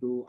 2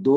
2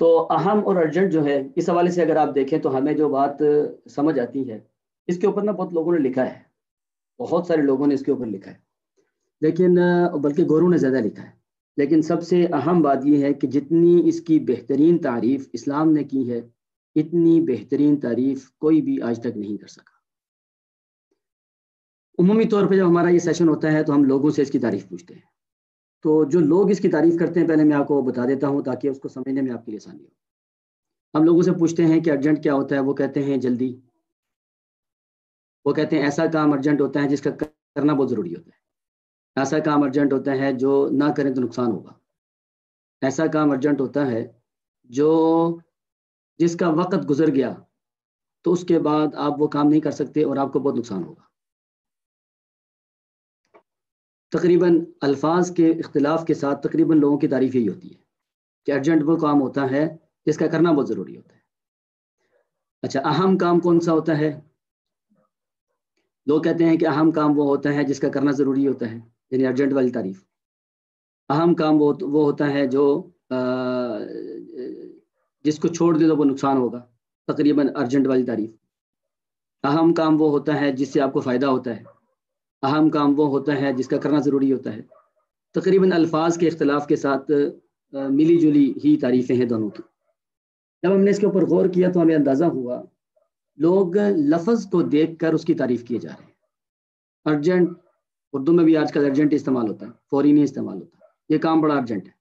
تو اہم اور ارجنٹ جو ہے اس حوالے سے اگر آپ دیکھیں تو ہمیں جو بات سمجھ آتی ہے، اس کے اوپر نا بہت لوگوں نے لکھا ہے، بہت سارے لوگوں نے اس کے اوپر لکھا ہے، لیکن بلکہ گورو نے زیادہ لکھا ہے، لیکن سب سے اہم بات یہ ہے کہ جتنی اس کی بہترین تعریف اسلام نے کی ہے، اتنی بہترین تعریف کوئی بھی آج تک نہیں کر سکا۔ عمومی طور پہ جب ہمارا یہ سیشن ہوتا ہے تو ہم لوگوں سے اس کی تعریف پوچھتے ہیں، تو جو لوگ اس کی تعریف کرتے ہیں پہلے میں آپ کو بتا دیتا ہوں تاکہ اس کو سمجھنے میں آپ کے لیے آسانی ہو۔ ہم لوگوں سے پوچھتے ہیں کہ ارجنٹ کیا ہوتا ہے، وہ کہتے ہیں جلدی، وہ کہتے ہیں ایسا کام ارجنٹ ہوتا ہے جس کا کرنا بہت ضروری ہوتا ہے، ایسا کام ارجنٹ ہوتا ہے جو نہ کریں تو نقصان ہوگا، ایسا کام ارجنٹ ہوتا ہے جو جس کا وقت گزر گیا تو اس کے بعد آپ وہ کام نہیں کر سکتے اور آپ کو بہت نقصان ہوگا۔ تقریباً الفاظ کے اختلاف کے ساتھ تقریباً لوگوں کی تعریف یہی ہوتی ہے کہ ارجنٹ وہ کام ہوتا ہے جس کا کرنا بہت ضروری ہوتا ہے۔ اچھا، اہم کام کون سا ہوتا ہے؟ لوگ کہتے ہیں کہ اہم کام وہ ہوتا ہے جس کا کرنا ضروری ہوتا ہے، یعنی ارجنٹ والی تعریف۔ اہم کام وہ ہوتا ہے جو جس کو چھوڑ دے تو وہ نقصان ہوگا، تقریباً ارجنٹ والی تعریف۔ اہم کام وہ ہوتا ہے جس سے آپ کو فائدہ ہوتا ہے، اہم کام وہ ہوتا ہے جس کا کرنا ضروری ہوتا ہے۔ تقریباً الفاظ کے اختلاف کے ساتھ ملی جلی ہی تعریفیں ہیں دونوں کی۔ جب ہم نے اس کے اوپر غور کیا تو ہمیں اندازہ ہوا لوگ لفظ کو دیکھ کر اس کی تعریف کیے جا رہے ہیں۔ ارجنٹ، اردو میں بھی آج کل ارجنٹ استعمال ہوتا ہے، فوری نہیں استعمال ہوتا، یہ کام بڑا ارجنٹ ہے،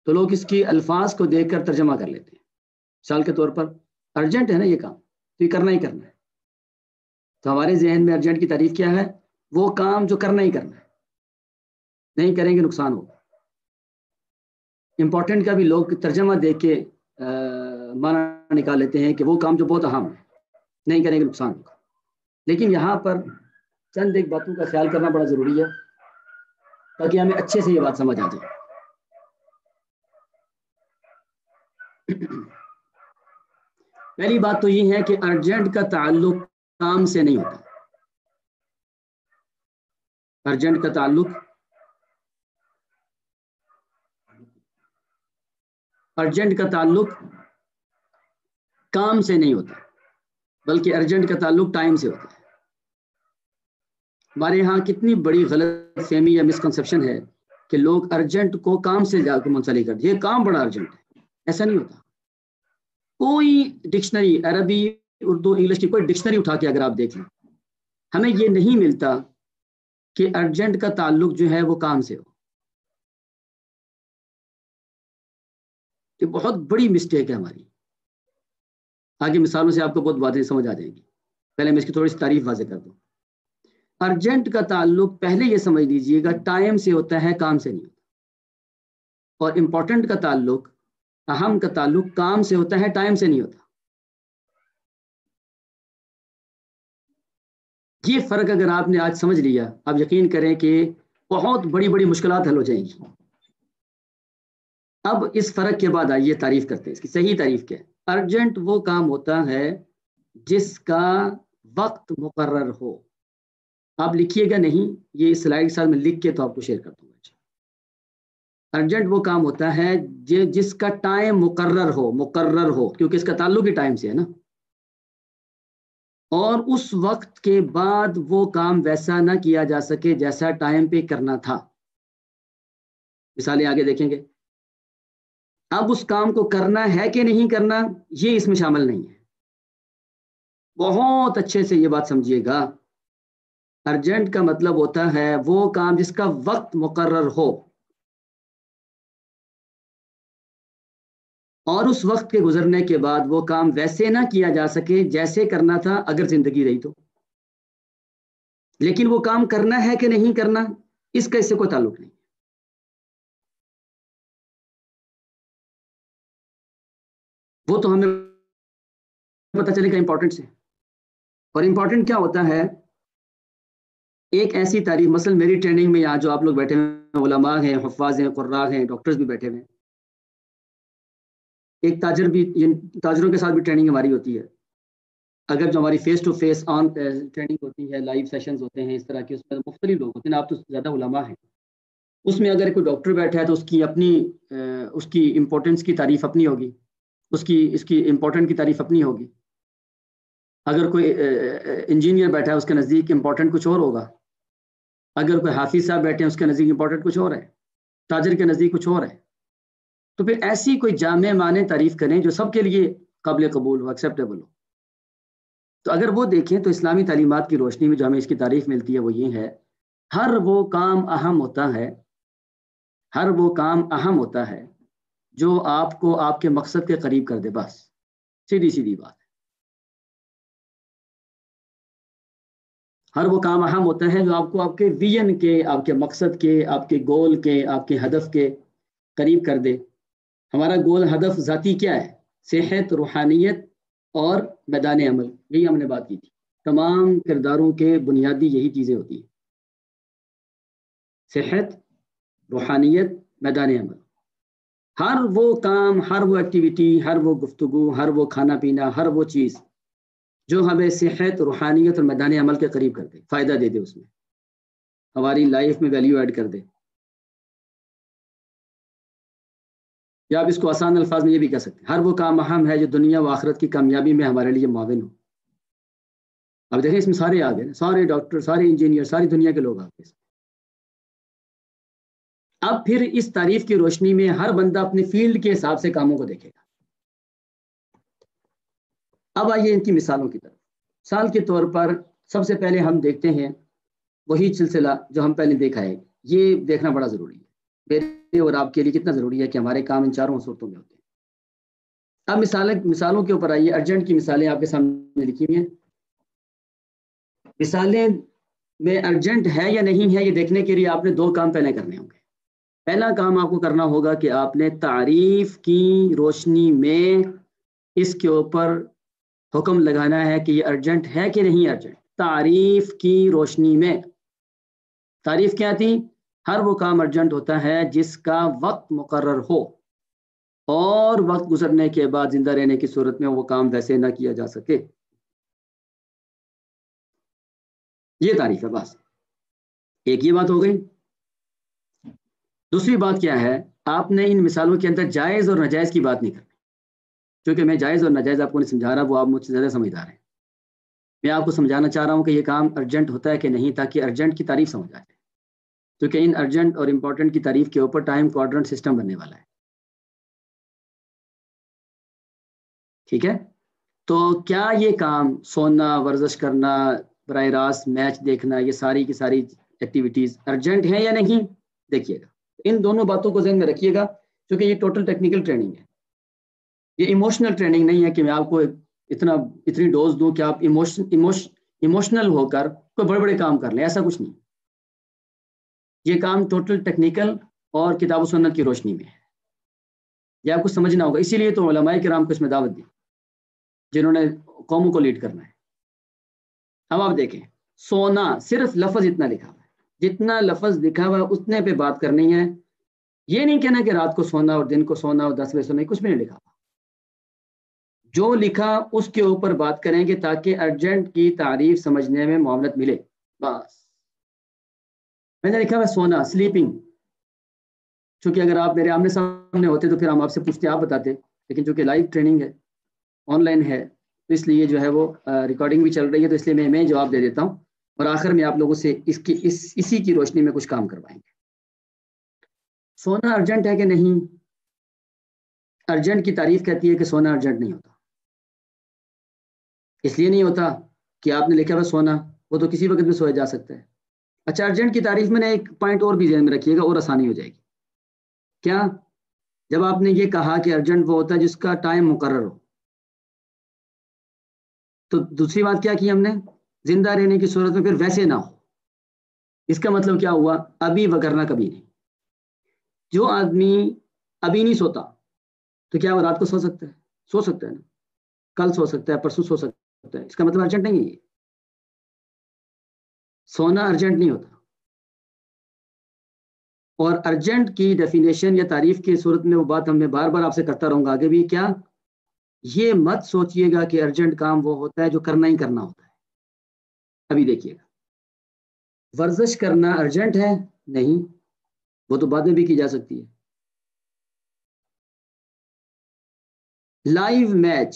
تو لوگ اس کی الفاظ کو دیکھ کر ترجمہ کر لیتے ہیں۔ مثال کے طور پر ارجنٹ ہے نا یہ کام، تو یہ کرنا ہی کرنا ہے، تو ہمارے ذہن میں ارجنٹ کی تعریف کیا ہے؟ وہ کام جو کرنا ہی کرنا ہے، نہیں کریں گے نقصان ہوگا۔ امپورٹنٹ کا بھی لوگ ترجمہ دیکھ کے معنی نکال لیتے ہیں کہ وہ کام جو بہت اہم ہے، نہیں کریں گے نقصان ہوگا۔ لیکن یہاں پر چند ایک باتوں کا خیال کرنا بڑا ضروری ہے تاکہ ہمیں اچھے سے یہ بات سمجھ آ جائے۔ پہلی بات تو یہ ہے کہ ارجنٹ کا تعلق کام سے نہیں ہوتا، ارجنٹ کا تعلق کام سے نہیں ہوتا، بلکہ ارجنٹ کا تعلق ٹائم سے ہوتا ہے۔ ہمارے ہاں کتنی بڑی غلط فہمی یا مسکنسیپشن ہے کہ لوگ ارجنٹ کو کام سے جا کے منسلک کرتے ہیں، یہ کام بڑا ارجنٹ ہے۔ ایسا نہیں ہوتا۔ کوئی ڈکشنری، عربی، اردو، انگلش کی کوئی ڈکشنری اٹھا کے اگر آپ دیکھ لیں، ہمیں یہ نہیں ملتا کہ ارجنٹ کا تعلق جو ہے وہ کام سے ہو۔ یہ بہت بڑی مسٹیک ہے ہماری۔ آگے مثالوں سے آپ کو بہت باتیں سمجھ آ جائیں گی، پہلے میں اس کی تھوڑی سی تعریف واضح کر دوں۔ ارجنٹ کا تعلق پہلے یہ سمجھ لیجئے گا ٹائم سے ہوتا ہے، کام سے نہیں ہوتا، اور امپورٹنٹ کا تعلق، اہم کا تعلق کام سے ہوتا ہے، ٹائم سے نہیں ہوتا۔ یہ فرق اگر آپ نے آج سمجھ لیا، آپ یقین کریں کہ بہت بڑی بڑی مشکلات حل ہو جائیں گی۔ اب اس فرق کے بعد آئیے تعریف کرتے ہیں، اس کی صحیح تعریف کیا ہے۔ ارجنٹ وہ کام ہوتا ہے جس کا وقت مقرر ہو۔ آپ لکھیے گا نہیں، یہ سلائیڈ کے ساتھ میں لکھ کے تو آپ کو شیئر کر دوں گا۔ ارجنٹ وہ کام ہوتا ہے جس کا ٹائم مقرر ہو، کیونکہ اس کا تعلق ہی ٹائم سے ہے نا، اور اس وقت کے بعد وہ کام ویسا نہ کیا جا سکے جیسا ٹائم پہ کرنا تھا۔ مثالیں آگے دیکھیں گے۔ اب اس کام کو کرنا ہے کہ نہیں کرنا، یہ اس میں شامل نہیں ہے۔ بہت اچھے سے یہ بات سمجھیے گا، ارجنٹ کا مطلب ہوتا ہے وہ کام جس کا وقت مقرر ہو اور اس وقت کے گزرنے کے بعد وہ کام ویسے نہ کیا جا سکے جیسے کرنا تھا اگر زندگی رہی تو۔ لیکن وہ کام کرنا ہے کہ نہیں کرنا، اس کا اس سے کوئی تعلق نہیں۔ وہ تو ہمیں پتہ چلے گا امپورٹنٹ سے، اور امپورٹنٹ کیا ہوتا ہے؟ ایک ایسی تعریف، مثلا میری ٹریننگ میں یہاں جو آپ لوگ بیٹھے ہیں، علماء ہیں، حفاظ ہیں، قراء ہیں، ڈاکٹرز بھی بیٹھے ہوئے ہیں، ایک تاجر بھی، تاجروں کے ساتھ بھی ٹریننگ ہماری ہوتی ہے۔ اگر جو ہماری face to face on training ہوتی ہے، لائیو سیشنز ہوتے ہیں اس طرح کے، اس میں مختلف لوگ ہوتے ہیں، آپ تو زیادہ علماء ہیں، اس میں اگر کوئی ڈاکٹر بیٹھا ہے تو اس کی اپنی اس کی امپورٹنس کی تعریف اپنی ہوگی، اس کی امپورٹنٹ کی تعریف اپنی ہوگی. اگر کوئی انجینئر بیٹھا ہے اس کے نزدیک امپورٹنٹ کچھ اور ہوگا. اگر کوئی حافظ صاحب بیٹھے ہیں اس کے نزدیک امپورٹنٹ کچھ اور ہے. تاجر کے نزدیک کچھ اور ہے. تو پھر ایسی کوئی جامع معنی تعریف کریں جو سب کے لیے قابل قبول ہو، ایکسیپٹیبل ہو. تو اگر وہ دیکھیں تو اسلامی تعلیمات کی روشنی میں جو ہمیں اس کی تعریف ملتی ہے وہ یہ ہے، ہر وہ کام اہم ہوتا ہے جو آپ کو آپ کے مقصد کے قریب کر دے. بس سیدھی بات ہے. ہر وہ کام اہم ہوتا ہے جو آپ کو آپ کے ویژن کے، آپ کے مقصد کے، آپ کے گول کے، آپ کے ہدف کے قریب کر دے. ہمارا گول، ہدف ذاتی کیا ہے؟ صحت، روحانیت اور میدان عمل. یہی ہم نے بات کی تھی. تمام کرداروں کے بنیادی یہی چیزیں ہوتی ہیں: صحت، روحانیت، میدان عمل. ہر وہ کام، ہر وہ ایکٹیویٹی، ہر وہ گفتگو، ہر وہ کھانا پینا، ہر وہ چیز جو ہمیں صحت، روحانیت اور میدان عمل کے قریب کر دے، فائدہ دے دے، اس میں ہماری لائف میں ویلیو ایڈ کر دے. یا آپ اس کو آسان الفاظ میں یہ بھی کہہ سکتے ہیں، ہر وہ کام اہم ہے جو دنیا و آخرت کی کامیابی میں ہمارے لیے معاون ہو. اب دیکھیں اس میں سارے آ گئے، سارے ڈاکٹر، سارے انجینئر، ساری دنیا کے لوگ آ گئے. اب پھر اس تعریف کی روشنی میں ہر بندہ اپنے فیلڈ کے حساب سے کاموں کو دیکھے گا. اب آئیے ان کی مثالوں کی طرف. مثال کے طور پر سب سے پہلے ہم دیکھتے ہیں وہی سلسلہ جو ہم پہلے دیکھا ہے. یہ دیکھنا بڑا ضروری ہے، میرے اور آپ کے لیے کتنا ضروری ہے کہ ہمارے کام ان چاروں صورتوں میں ہوتے ہیں. اب مثالوں کے اوپر آئیے. ارجنٹ کی مثالیں آپ کے سامنے لکھی ہوئی ہیں. مثالیں میں ارجنٹ ہے یا نہیں ہے یہ دیکھنے کے لیے آپ نے دو کام پہلے کرنے ہوں گے. پہلا کام آپ کو کرنا ہوگا کہ آپ نے تعریف کی روشنی میں اس کے اوپر حکم لگانا ہے کہ یہ ارجنٹ ہے کہ نہیں ارجنٹ. تعریف کی روشنی میں تعریف کیا تھی؟ ہر وہ کام ارجنٹ ہوتا ہے جس کا وقت مقرر ہو اور وقت گزرنے کے بعد زندہ رہنے کی صورت میں وہ کام ویسے نہ کیا جا سکے. یہ تعریف ہے. بس ایک یہ بات ہو گئی. دوسری بات کیا ہے؟ آپ نے ان مثالوں کے اندر جائز اور ناجائز کی بات نہیں کرنی، کیونکہ میں جائز اور ناجائز آپ کو نہیں سمجھا رہا، وہ آپ مجھ سے زیادہ سمجھدار ہیں. میں آپ کو سمجھانا چاہ رہا ہوں کہ یہ کام ارجنٹ ہوتا ہے کہ نہیں، تاکہ ارجنٹ کی تعریف سمجھ آ جائے. کیونکہ ان ارجنٹ اور امپورٹنٹ کی تعریف کے اوپر ٹائم کوارڈرنٹ سسٹم بننے والا ہے. ٹھیک ہے؟ تو کیا یہ کام سونا، ورزش کرنا، براہ راست میچ دیکھنا، یہ ساری کی ساری ایکٹیویٹیز ارجنٹ ہیں یا نہیں؟ دیکھیے گا. ان دونوں باتوں کو ذہن میں رکھیے گا، کیونکہ یہ ٹوٹل ٹیکنیکل ٹریننگ ہے. یہ ایموشنل ٹریننگ نہیں ہے کہ میں آپ کو اتنی ڈوز دوں کہ آپ ایموشنل ہو کر کوئی بڑے بڑے کام کر لیں. ایسا کچھ نہیں. یہ کام ٹوٹل ٹیکنیکل اور کتاب و سنت کی روشنی میں ہے. یہ آپ کو سمجھنا ہوگا. اسی لیے تو علماء کرام کو اس میں دعوت دی، جنہوں نے قوموں کو لیڈ کرنا ہے. اب آپ دیکھیں، سونا صرف لفظ اتنا لکھا ہوا ہے، جتنا لفظ لکھا ہوا ہے اتنے پہ بات کرنی ہے. یہ نہیں کہنا کہ رات کو سونا اور دن کو سونا اور 10 بجے سونا، کچھ بھی نہیں لکھا. جو لکھا اس کے اوپر بات کریں گے تاکہ ارجنٹ کی تعریف سمجھنے میں معاونت ملے. بس میں نے لکھا ہوا سونا، سلیپنگ. چونکہ اگر آپ میرے آمنے سامنے ہوتے تو پھر ہم آپ سے پوچھتے، آپ بتاتے. لیکن چونکہ لائیو ٹریننگ ہے، آن لائن ہے، تو اس لیے جو ہے وہ ریکارڈنگ بھی چل رہی ہے، تو اس لیے میں جواب دے دیتا ہوں اور آخر میں آپ لوگوں سے اسی کی روشنی میں کچھ کام کروائیں گے. سونا ارجنٹ ہے کہ نہیں؟ ارجنٹ کی تعریف کہتی ہے کہ سونا ارجنٹ نہیں ہوتا. اس لیے نہیں ہوتا کہ آپ نے لکھا ہوا سونا، وہ تو کسی وقت میں سویا جا سکتا ہے. اچھا، ارجنٹ کی تعریف میں نے ایک پوائنٹ اور بھی ذہن میں رکھیے گا اور آسانی ہو جائے گی. کیا؟ جب آپ نے یہ کہا کہ ارجنٹ وہ ہوتا ہے جس کا ٹائم مقرر ہو، تو دوسری بات کیا کی ہم نے؟ زندہ رہنے کی صورت میں پھر ویسے نہ ہو. اس کا مطلب کیا ہوا؟ ابھی وگرنہ کبھی نہیں. جو آدمی ابھی نہیں سوتا تو کیا وہ رات کو سو سکتا ہے؟ سو سکتا ہے نا. کل سو سکتا ہے، پرسوں سو سکتا ہے. اس کا مطلب ارجنٹ نہیں ہے. سونا ارجنٹ نہیں ہوتا. اور ارجنٹ کی ڈیفینیشن یا تعریف کی صورت میں وہ بات میں بار بار آپ سے کرتا رہوں گا آگے بھی. کیا یہ مت سوچئے گا کہ ارجنٹ کام وہ ہوتا ہے جو کرنا ہی کرنا ہوتا ہے. ابھی دیکھیے گا، ورزش کرنا ارجنٹ ہے؟ نہیں، وہ تو بعد میں بھی کی جا سکتی ہے. لائیو میچ،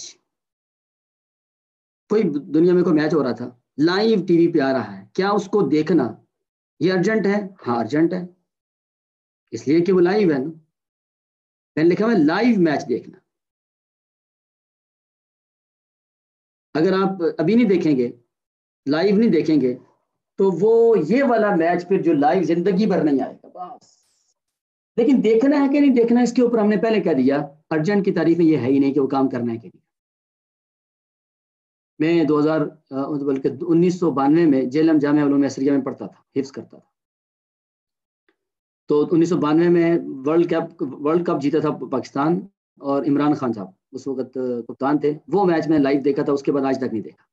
کوئی دنیا میں کوئی میچ ہو رہا تھا، لائیو ٹی وی پہ آ رہا ہے، کیا اس کو دیکھنا یہ ارجنٹ ہے؟ ہاں ارجنٹ ہے، اس لیے کہ وہ لائیو ہے نا، میں نے لکھا ہوا لائیو میچ دیکھنا۔ اگر آپ ابھی نہیں دیکھیں گے، لائیو نہیں دیکھیں گے، تو وہ یہ والا میچ پھر جو لائیو زندگی بھر نہیں آئے گا بس۔ لیکن دیکھنا ہے کہ نہیں دیکھنا، اس کے اوپر ہم نے پہلے کہہ دیا ارجنٹ کی تعریف میں یہ ہے ہی نہیں کہ وہ کام کرنا ہے کہ نہیں۔ میں 1992 میں جیلم جامعہ علوم عصریہ میں پڑھتا تھا، حفظ کرتا تھا، تو 1992 میں ورلڈ کپ جیتا تھا پاکستان، اور عمران خان صاحب اس وقت کپتان تھے، وہ میچ میں لائیو دیکھا تھا، اس کے بعد آج تک نہیں دیکھا۔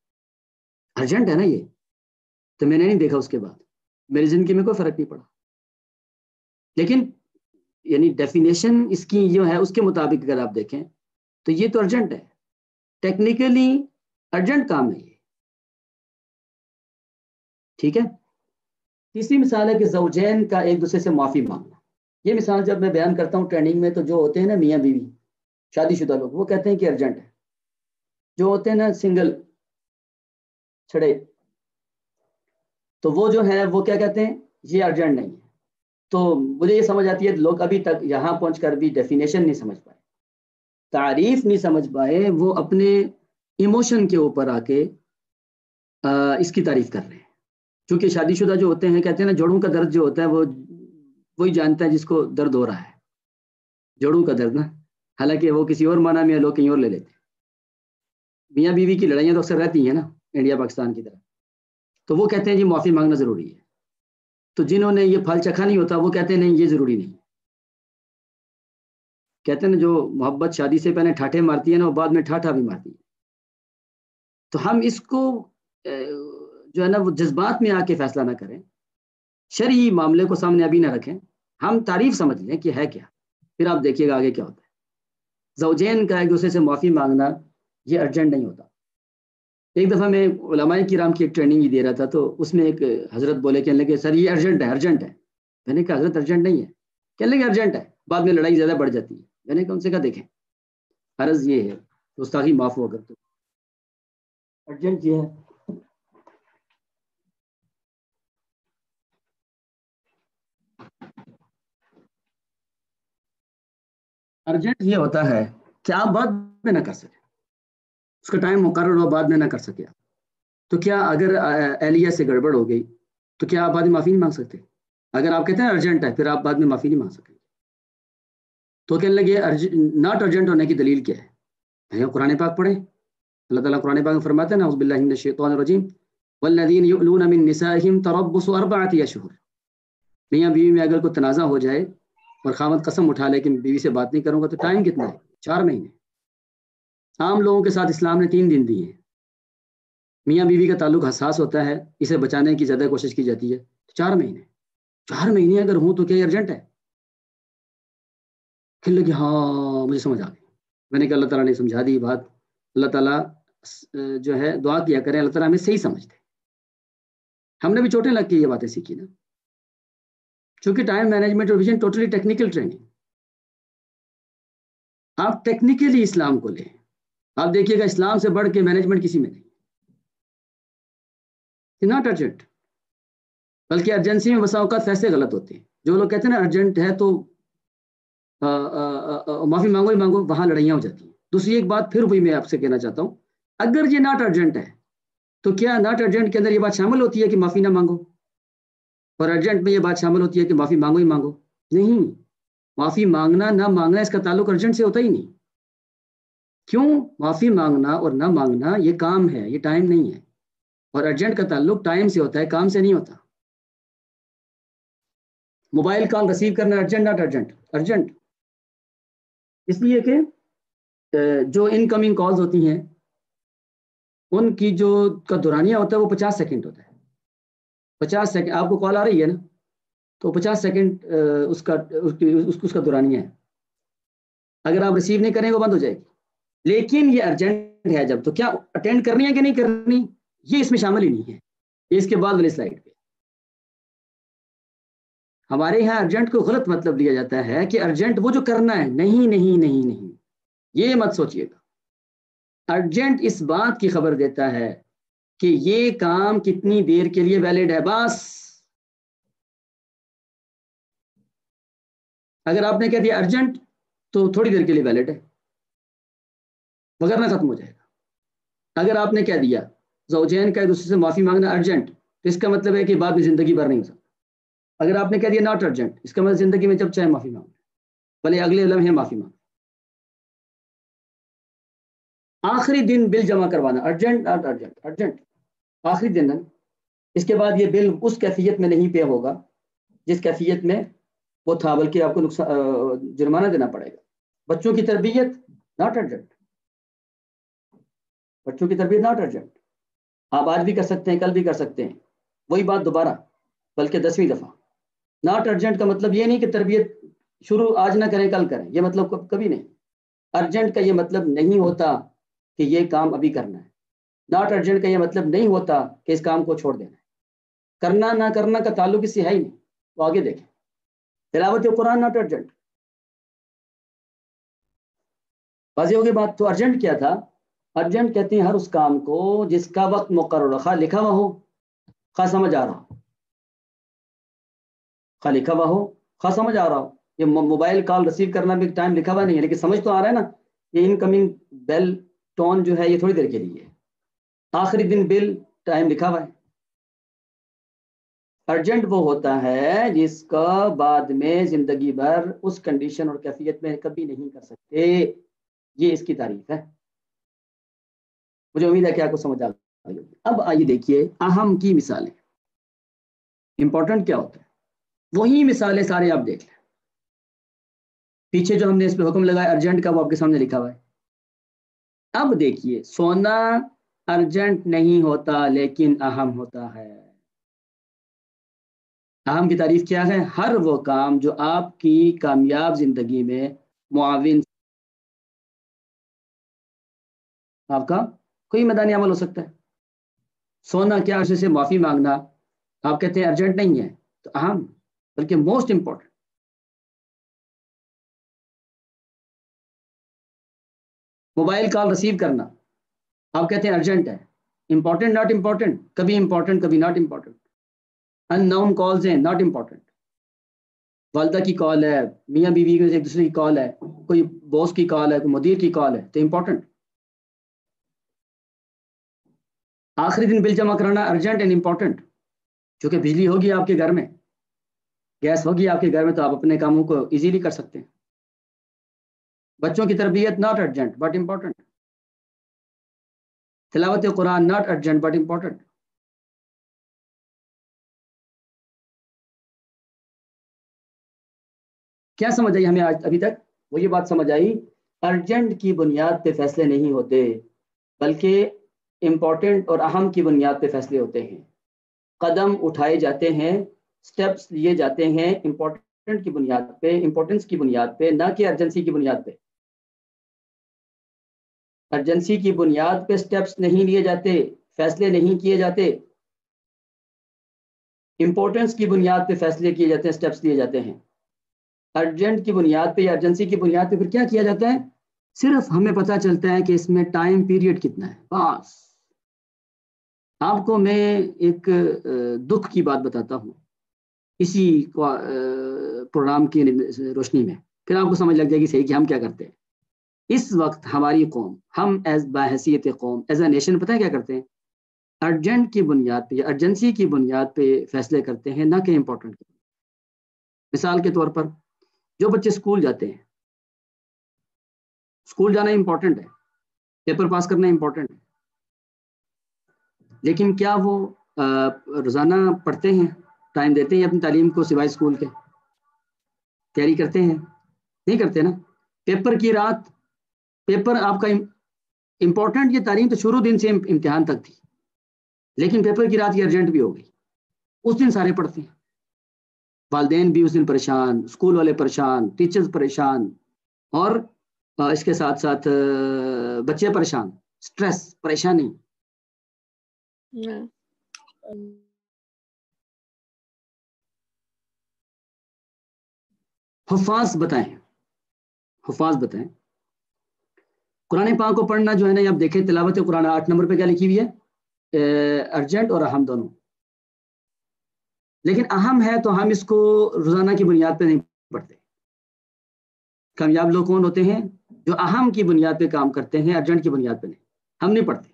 ارجنٹ ہے نا یہ، تو میں نے نہیں دیکھا، اس کے بعد میری زندگی میں کوئی فرق نہیں پڑا۔ لیکن یعنی ڈیفینیشن اس کی جو ہے اس کے مطابق اگر آپ دیکھیں تو یہ تو ارجنٹ ہے، ٹیکنیکلی ارجنٹ کام ہے یہ، ٹھیک ہے۔ تیسری مثال ہے کہ زوجین کا ایک دوسرے سے معافی مانگنا۔ یہ مثال جب میں بیان کرتا ہوں ٹریننگ میں، تو جو ہوتے ہیں نا میاں بیوی شادی شدہ لوگ، وہ کہتے ہیں کہ ارجنٹ ہے، جو ہوتے ہیں نا سنگل چھڑے، تو وہ جو ہے وہ کیا کہتے ہیں، یہ ارجنٹ نہیں ہے۔ تو مجھے یہ سمجھ آتی ہے لوگ ابھی تک یہاں پہنچ کر بھی ڈیفینیشن نہیں سمجھ پائے، تعریف نہیں سمجھ پائے، وہ اپنے ایموشن کے اوپر آ کے اس کی تعریف کر رہے ہیں۔ چونکہ شادی شدہ جو ہوتے ہیں کہتے ہیں نا جوڑوں کا درد جو ہوتا ہے وہ وہی جانتا ہے جس کو درد ہو رہا ہے، جوڑوں کا درد نا، حالانکہ وہ کسی اور معنی میں لوگ کہیں اور لے لیتے ہیں۔ میاں بیوی کی لڑائیاں تو اکثر رہتی ہیں نا انڈیا پاکستان کی طرح، تو وہ کہتے ہیں جی معافی مانگنا ضروری ہے۔ تو جنہوں نے یہ پھل چکھا نہیں ہوتا وہ کہتے ہیں نہیں یہ ضروری نہیں، کہتے ہیں نا جو محبت شادی سے پہلے ٹھاٹھے مارتی ہے نا وہ بعد میں ٹھاٹھا بھی مارتی ہے۔ تو ہم اس کو جو ہے نا وہ جذبات میں آ کے فیصلہ نہ کریں، شرعی معاملے کو سامنے ابھی نہ رکھیں، ہم تعریف سمجھ لیں کہ ہے کیا، پھر آپ دیکھیے گا آگے کیا ہوتا ہے۔ زوجین کا ایک دوسرے سے معافی مانگنا یہ ارجنٹ نہیں ہوتا۔ ایک دفعہ میں علماء کرام کی ایک ٹریننگ ہی دے رہا تھا، تو اس میں ایک حضرت بولے کہنے لگے سر یہ ارجنٹ ہے، ارجنٹ ہے۔ میں نے کہا حضرت ارجنٹ نہیں ہے، کہنے لگے ارجنٹ ہے، بعد میں لڑائی زیادہ بڑھ جاتی ہے۔ میں نے کہا ان سے کہا دیکھیں عرض یہ ہے گستاخی معاف ہو اگر تو ارجنٹ یہ ہے، ارجنٹ یہ ہوتا ہے کہ آپ بعد میں نہ کر سکیں، اس کا ٹائم مقرر ہو بعد میں نہ کر سکے، تو کیا اگر اہلیہ سے گڑبڑ ہو گئی تو کیا آپ بعد میں معافی نہیں مانگ سکتے؟ اگر آپ کہتے ہیں ارجنٹ ہے پھر آپ بعد میں معافی نہیں مانگ سکتے۔ تو کہنے لگے ناٹ ارجنٹ ہونے کی دلیل کیا ہے؟ قرآن پاک پڑھیں، اللہ تعالیٰ قرآن پاک میں فرماتے ہیں اعوذ باللہ من الشیطان الرجیم والذین یؤلون من نسائہم تربص 4 اشہر۔ میاں بیوی میں اگر کوئی تنازع ہو جائے اور خاوند قسم اٹھا لے کہ بیوی سے بات نہیں کروں گا، تو ٹائم کتنا ہے؟ 4 مہینے۔ عام لوگوں کے ساتھ اسلام نے 3 دن دیے ہیں۔ میاں بیوی کا تعلق حساس ہوتا ہے، اسے بچانے کی زیادہ کوشش کی جاتی ہے، 4 مہینے۔ 4 مہینے اگر ہوں تو کیا یہ ارجنٹ ہے؟ کہنے لگے ہاں مجھے سمجھ آ گئی۔ میں نے کہا اللہ تعالیٰ نے سمجھا دی بات، اللہ تعالیٰ جو ہے دعا کیا کریں اللہ تعالیٰ ہمیں صحیح سمجھ دے۔ ہم نے بھی چوٹیں لگ کے یہ باتیں سیکھی نا، چونکہ ٹائم مینجمنٹ اور ویژن ٹوٹلی ٹیکنیکل ٹریننگ، آپ ٹیکنیکلی اسلام کو لیں، آپ دیکھیے گا اسلام سے بڑھ کے مینجمنٹ کسی میں نہیں، ناٹ ارجنٹ۔ بلکہ ارجنسی میں بسا اوقات فیصلے غلط ہوتے ہیں۔ جو لوگ کہتے ہیں نا ارجنٹ ہے تو معافی مانگو ہی مانگو، وہاں لڑائیاں ہو جاتی ہیں۔ دوسری ایک بات پھر وہی میں آپ سے کہنا چاہتا ہوں، اگر یہ ناٹ ارجنٹ ہے تو کیا ناٹ ارجنٹ کے اندر یہ بات شامل ہوتی ہے کہ معافی نہ مانگو، اور ارجنٹ میں یہ بات شامل ہوتی ہے کہ معافی مانگو ہی مانگو؟ نہیں، معافی مانگنا نہ مانگنا اس کا تعلق ارجنٹ سے ہوتا ہی نہیں۔ کیوں؟ معافی مانگنا اور نہ مانگنا یہ کام ہے، یہ ٹائم نہیں ہے، اور ارجنٹ کا تعلق ٹائم سے ہوتا ہے، کام سے نہیں ہوتا۔ موبائل کال ریسیو کرنا ارجنٹ ناٹ ارجنٹ؟ ارجنٹ، اس لیے کہ جو انکمنگ کالز ہوتی ہیں ان کی جو کا دورانیہ ہوتا ہے وہ 50 سیکنڈ ہوتا ہے۔ 50 سیکنڈ آپ کو کال آ رہی ہے نا، تو 50 سیکنڈ اس کا دورانیہ ہے، اگر آپ ریسیو نہیں کریں وہ بند ہو جائے گی۔ لیکن یہ ارجنٹ ہے جب، تو کیا اٹینڈ کرنی ہے کہ نہیں کرنی، یہ اس میں شامل ہی نہیں ہے، یہ اس کے بعد والی سلائڈ پہ۔ ہمارے یہاں ارجنٹ کو غلط مطلب لیا جاتا ہے کہ ارجنٹ وہ جو کرنا ہے، نہیں نہیں نہیں نہیں، یہ مت سوچیے گا۔ ارجنٹ اس بات کی خبر دیتا ہے کہ یہ کام کتنی دیر کے لیے ویلڈ ہے. بس اگر آپ نے کہہ دیا ارجنٹ تو تھوڑی دیر کے لیے ویلڈ ہے، وغیرہ ختم ہو جائے گا. اگر آپ نے کہہ دیا زوجین کا ایک دوسرے سے معافی مانگنا ارجنٹ، تو اس کا مطلب ہے کہ بعد میں زندگی بھر نہیں ہو سکتا. اگر آپ نے کہہ دیا ناٹ ارجنٹ، اس کا مطلب زندگی میں جب چاہے معافی مانگنا، بھلے اگلے لمحے معافی مانگ. آخری دن بل جمع کروانا ارجنٹ ناٹ ارجنٹ، ارجنٹ آخری دن ہے. اس کے بعد یہ بل اس کیفیت میں نہیں پے ہوگا جس کیفیت میں وہ تھا، بلکہ آپ کو جرمانہ دینا پڑے گا. بچوں کی تربیت ناٹ ارجنٹ، بچوں کی تربیت ناٹ ارجنٹ. آپ آج بھی کر سکتے ہیں، کل بھی کر سکتے ہیں، وہی بات دوبارہ، بلکہ 10ویں دفعہ. ناٹ ارجنٹ کا مطلب یہ نہیں کہ تربیت شروع آج نہ کریں کل کریں، یہ مطلب کبھی نہیں. ارجنٹ کا یہ مطلب نہیں ہوتا کہ یہ کام ابھی کرنا ہے. ناٹ ارجنٹ کا یہ مطلب نہیں ہوتا کہ اس کام کو چھوڑ دینا ہے. کرنا نہ کرنا کا تعلق اس سے ہے ہی نہیں. تو آگے دیکھیں، تلاوت قرآن ناٹ ارجنٹ. واضح ہوگی بات. تو ارجنٹ کیا تھا؟ ارجنٹ کہتے ہیں ہر اس کام کو جس کا وقت مقرر خواہ لکھا ہوا ہو، خواہ سمجھ آ رہا ہو، خواہ لکھا ہوا ہو، خواہ سمجھ آ رہا ہو. یہ موبائل کال ریسیو کرنا بھی ٹائم لکھا ہوا نہیں ہے، لیکن سمجھ تو آ رہا ہے نا. یہ انکمنگ بیل ٹون جو ہے یہ تھوڑی دیر کے لیے ہے. آخری دن بل ٹائم لکھا ہوا ہے. ارجنٹ وہ ہوتا ہے جس کا بعد میں زندگی بھر اس کنڈیشن اور کیفیت میں کبھی نہیں کر سکتے. یہ اس کی تعریف ہے. مجھے امید ہے کہ آپ کو سمجھ آ گئی. اب آئیے دیکھیے اہم کی مثالیں. امپورٹنٹ کیا ہوتا ہے؟ وہی مثالیں سارے آپ دیکھ لیں. پیچھے جو ہم نے اس پہ حکم لگایا ارجنٹ کا وہ آپ کے سامنے لکھا ہوا ہے. اب دیکھیے سونا ارجنٹ نہیں ہوتا لیکن اہم ہوتا ہے. اہم کی تعریف کیا ہے؟ ہر وہ کام جو آپ کی کامیاب زندگی میں معاون، آپ کا کوئی میدانی عمل ہو سکتا ہے. سونا کیا عرصے سے معافی مانگنا آپ کہتے ہیں ارجنٹ نہیں ہے تو اہم، بلکہ most important. Mobile call receive کرنا آپ کہتے ہیں ارجنٹ ہے، امپورٹنٹ ناٹ امپورٹنٹ، کبھی امپورٹنٹ کبھی not important. Unknown calls ہیں ناٹ امپورٹنٹ. والدہ کی کال ہے، میاں بیوی کے ایک دوسرے کی کال ہے، کوئی باس کی کال ہے، کوئی مدیر کی کال ہے تو امپورٹنٹ. آخری دن بل جمع کرانا ارجنٹ اینڈ امپورٹنٹ. چونکہ بجلی ہوگی آپ کے گھر میں، گیس ہوگی آپ کے گھر میں، تو آپ اپنے کاموں کو ایزیلی کر سکتے ہیں. بچوں کی تربیت ناٹ ارجنٹ بٹ امپورٹنٹ. تلاوت قرآن ناٹ ارجنٹ بٹ امپورٹنٹ. کیا سمجھ آئی ہمیں آج ابھی تک؟ وہ یہ بات سمجھ آئی ارجنٹ کی بنیاد پہ فیصلے نہیں ہوتے بلکہ امپورٹنٹ اور اہم کی بنیاد پہ فیصلے ہوتے ہیں. قدم اٹھائے جاتے ہیں، سٹیپس لیے جاتے ہیں امپورٹنٹ کی بنیاد پہ، امپورٹنس کی بنیاد پہ، نہ کہ ارجنسی کی بنیاد پہ. ارجنسی کی بنیاد پہ سٹیپس نہیں لیے جاتے، فیصلے نہیں کیے جاتے. امپورٹنس کی بنیاد پہ فیصلے کیے جاتے ہیں، سٹیپس لیے جاتے ہیں. ارجنٹ کی بنیاد پہ یا ارجنسی کی بنیاد پہ پھر کیا کیا جاتا ہے؟ صرف ہمیں پتا چلتا ہے کہ اس میں ٹائم پیریڈ کتنا ہے بس. آپ کو میں ایک دکھ کی بات بتاتا ہوں اسی پروگرام کی روشنی میں، پھر آپ کو سمجھ لگ جائے گی صحیح کہ ہم کیا کرتے ہیں. اس وقت ہماری قوم، ہم ایز بحیثیت قوم، ایز اے نیشن، پتہ ہے کیا کرتے ہیں؟ ارجنٹ کی بنیاد پہ یا ارجنسی کی بنیاد پہ فیصلے کرتے ہیں، نہ کہ امپورٹنٹ کی. مثال کے طور پر جو بچے اسکول جاتے ہیں، اسکول جانا امپورٹنٹ ہے، پیپر پاس کرنا امپورٹنٹ ہے، لیکن کیا وہ روزانہ پڑھتے ہیں، ٹائم دیتے ہیں اپنی تعلیم کو سوائے اسکول کے؟ تیاری کرتے ہیں؟ نہیں کرتے نا. پیپر کی رات، پیپر آپ کا امپورٹنٹ، یہ تعلیم تو شروع دن سے امتحان تک تھی، لیکن پیپر کی رات یہ ارجنٹ بھی ہو گئی. اس دن سارے پڑھتے ہیں، والدین بھی اس دن پریشان، اسکول والے پریشان، ٹیچرز پریشان، اور اس کے ساتھ ساتھ بچے پریشان، سٹریس، پریشانی. حفاظ بتائیں قرآن پاک کو پڑھنا جو ہے نا، آپ دیکھیں تلاوت قرآن 8 نمبر پہ کیا لکھی ہوئی ہے، ارجنٹ اور اہم دونوں. لیکن اہم ہے تو ہم اس کو روزانہ کی بنیاد پہ نہیں پڑھتے. کامیاب لوگ کون ہوتے ہیں؟ جو اہم کی بنیاد پہ کام کرتے ہیں، ارجنٹ کی بنیاد پہ نہیں. ہم نہیں پڑھتے،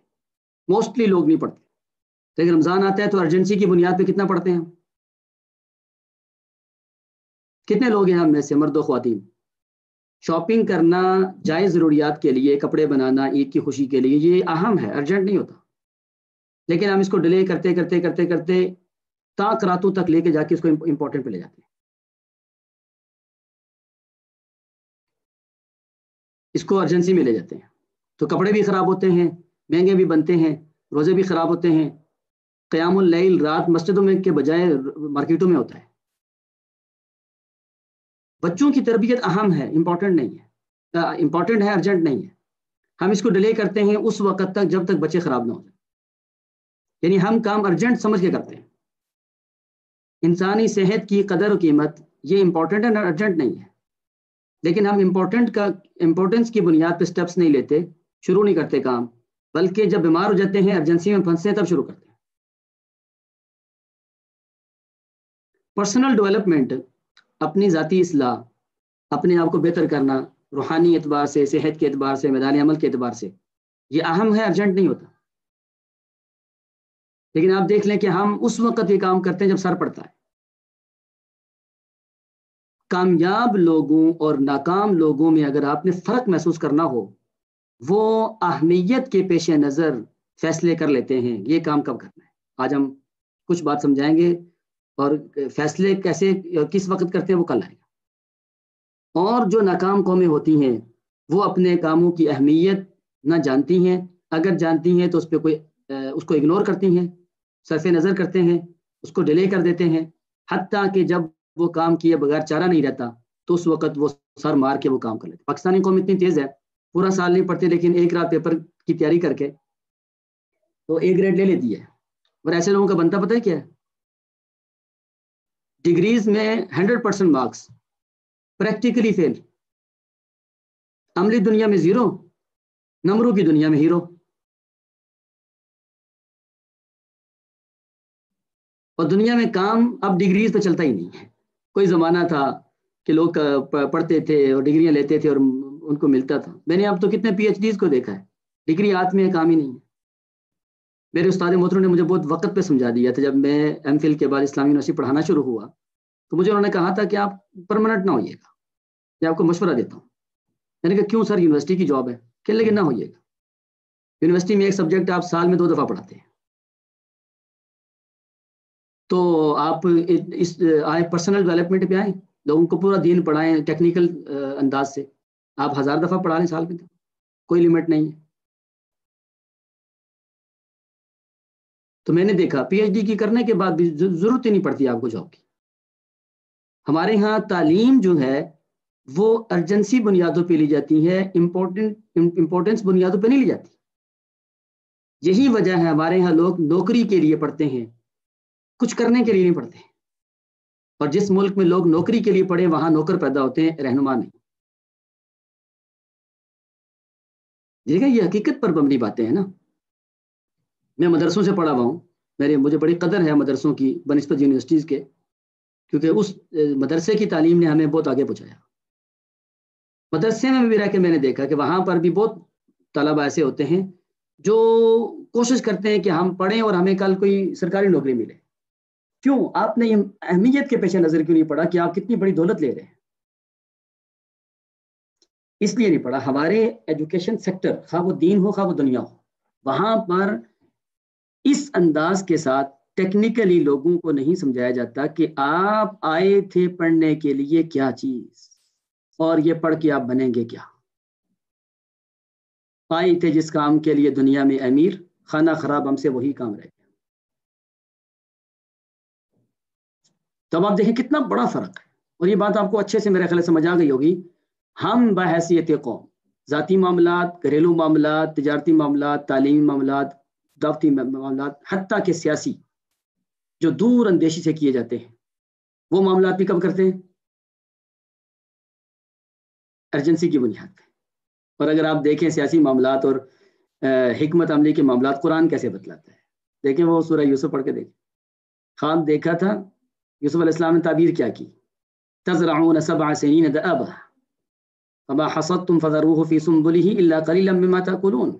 موسٹلی لوگ نہیں پڑھتے. لیکن رمضان آتا ہے تو ارجنسی کی بنیاد پہ کتنا پڑھتے ہیں ہم؟ کتنے لوگ ہیں ہم میں سے، مرد و خواتین؟ شاپنگ کرنا جائز ضروریات کے لیے، کپڑے بنانا عید کی خوشی کے لیے، یہ اہم ہے، ارجنٹ نہیں ہوتا. لیکن ہم اس کو ڈیلے کرتے کرتے کرتے کرتے تاک راتوں تک لے کے جا کے اس کو امپورٹنٹ پہ لے جاتے ہیں. اس کو ارجنسی میں لے جاتے ہیں. تو کپڑے بھی خراب ہوتے ہیں، مہنگے بھی بنتے ہیں، روزے بھی خراب ہوتے ہیں. قیام اللیل رات مسجدوں میں کے بجائے مارکیٹوں میں ہوتا ہے. بچوں کی تربیت اہم ہے، امپورٹنٹ نہیں ہے، امپورٹنٹ ہے، ارجنٹ نہیں ہے. ہم اس کو ڈیلے کرتے ہیں اس وقت تک جب تک بچے خراب نہ ہو جائیں. یعنی ہم کام ارجنٹ سمجھ کے کرتے ہیں. انسانی صحت کی قدر و قیمت یہ امپورٹنٹ ہے، ارجنٹ نہیں ہے. لیکن ہم امپورٹنس کی بنیاد پہ سٹیپس نہیں لیتے، شروع نہیں کرتے کام، بلکہ جب بیمار ہو جاتے ہیں، ارجنسی میں پھنستے ہیں، تب شروع کرتے ہیں. پرسنل ڈیولپمنٹ، اپنی ذاتی اصلاح، اپنے آپ کو بہتر کرنا، روحانی اعتبار سے، صحت کے اعتبار سے، میدان عمل کے اعتبار سے، یہ اہم ہے، ارجنٹ نہیں ہوتا. لیکن آپ دیکھ لیں کہ ہم اس وقت یہ کام کرتے ہیں جب سر پڑتا ہے. کامیاب لوگوں اور ناکام لوگوں میں اگر آپ نے فرق محسوس کرنا ہو، وہ اہمیت کے پیش نظر فیصلے کر لیتے ہیں یہ کام کب کرنا ہے. آج ہم کچھ بات سمجھائیں گے، اور فیصلے کیسے کس وقت کرتے ہیں وہ کل آئے گا. اور جو ناکام قومیں ہوتی ہیں وہ اپنے کاموں کی اہمیت نہ جانتی ہیں، اگر جانتی ہیں تو اس پہ اس کو اگنور کرتی ہیں، صرف نظر کرتے ہیں، اس کو ڈیلے کر دیتے ہیں، حتیٰ کہ جب وہ کام کیے بغیر چارہ نہیں رہتا تو اس وقت وہ سر مار کے وہ کام کر لیتے. پاکستانی قوم اتنی تیز ہے، پورا سال نہیں پڑھتے لیکن ایک رات پیپر کی تیاری کر کے تو A گریڈ لے لیتی ہے. اور ایسے لوگوں کا بنتا پتہ ہے کیا ہے؟ ڈگریز میں 100% مارکس، پریکٹیکلی فیل. عملی دنیا میں 0، نمبروں کی دنیا میں ہیرو. اور دنیا میں کام اب ڈگریز پہ چلتا ہی نہیں ہے. کوئی زمانہ تھا کہ لوگ پڑھتے تھے اور ڈگریاں لیتے تھے اور ان کو ملتا تھا. میں نے اب تو کتنے PhDs کو دیکھا ہے، ڈگری ہاتھ میں کام ہی نہیں ہے. میرے استاد محترم نے مجھے بہت وقت پہ سمجھا دیا تھا. جب میں M.Phil کے بعد اسلامی یونیورسٹی پڑھانا شروع ہوا تو مجھے انہوں نے کہا تھا کہ آپ پرماننٹ نہ ہوئیے گا، میں آپ کو مشورہ دیتا ہوں. میں نے کہا کیوں سر، یونیورسٹی کی جاب ہے. کہنے لگے نہ ہوئیے گا، یونیورسٹی میں ایک سبجیکٹ آپ سال میں 2 دفعہ پڑھاتے ہیں، تو آپ اس آئے پرسنل ڈیولپمنٹ پہ آئیں، لوگوں کو پورا دین پڑھائیں ٹیکنیکل انداز سے. آپ 1000 دفعہ پڑھا لیں سال میں، تو کوئی لمٹ نہیں ہے. تو میں نے دیکھا PhD کی کرنے کے بعد بھی ضرورت ہی نہیں پڑتی آپ کو جاب کی. ہمارے ہاں تعلیم جو ہے وہ ارجنسی بنیادوں پہ لی جاتی ہے، امپورٹنس بنیادوں پہ نہیں لی جاتی. یہی وجہ ہے ہمارے ہاں لوگ نوکری کے لیے پڑھتے ہیں، کچھ کرنے کے لیے نہیں پڑھتے. اور جس ملک میں لوگ نوکری کے لیے پڑھے وہاں نوکر پیدا ہوتے ہیں، رہنما نہیں. دیکھیں یہ حقیقت پر مبنی باتیں ہیں نا. میں مدرسوں سے پڑھا ہوا ہوں، مجھے بڑی قدر ہے مدرسوں کی بنسبت یونیورسٹیز کے، کیونکہ اس مدرسے کی تعلیم نے ہمیں بہت آگے پہنچایا. مدرسے میں بھی رہ کے میں نے دیکھا کہ وہاں پر بھی بہت طلبہ ایسے ہوتے ہیں جو کوشش کرتے ہیں کہ ہم پڑھیں اور ہمیں کل کوئی سرکاری نوکری ملے. کیوں؟ آپ نے اہمیت کے پیش نظر کیوں نہیں پڑھا کہ آپ کتنی بڑی دولت لے رہے ہیں؟ اس لیے نہیں پڑھا. ہمارے ایجوکیشن سیکٹر، خواہ وہ دین ہو خواہ وہ دنیا ہو، وہاں پر اس انداز کے ساتھ ٹیکنیکلی لوگوں کو نہیں سمجھایا جاتا کہ آپ آئے تھے پڑھنے کے لیے کیا چیز، اور یہ پڑھ کے آپ بنیں گے کیا. آئے تھے جس کام کے لیے دنیا میں امیر، خانہ خراب ہم سے وہی کام رہ گیا. تب آپ دیکھیں کتنا بڑا فرق ہے. اور یہ بات آپ کو اچھے سے میرے خیال سمجھ آ گئی ہوگی. ہم بحیثیت قوم ذاتی معاملات، گھریلو معاملات، تجارتی معاملات، تعلیمی معاملات، دعوتی معاملات، حتیٰ کہ سیاسی جو دور اندیشی سے کیے جاتے ہیں، وہ معاملات بھی کب کرتے ہیں؟ ارجنسی کی بنیاد پہ. اور اگر آپ دیکھیں سیاسی معاملات اور حکمت عملی کے معاملات قرآن کیسے بتلاتا ہے. دیکھیں وہ سورہ یوسف پڑھ کے دیکھیں. خواب دیکھا تھا یوسف علیہ السلام نے تعبیر کیا کی, تزرعون 7 سنین دأبا فما حصدتم فذروه في سنبله إلا قليلا مما تأكلون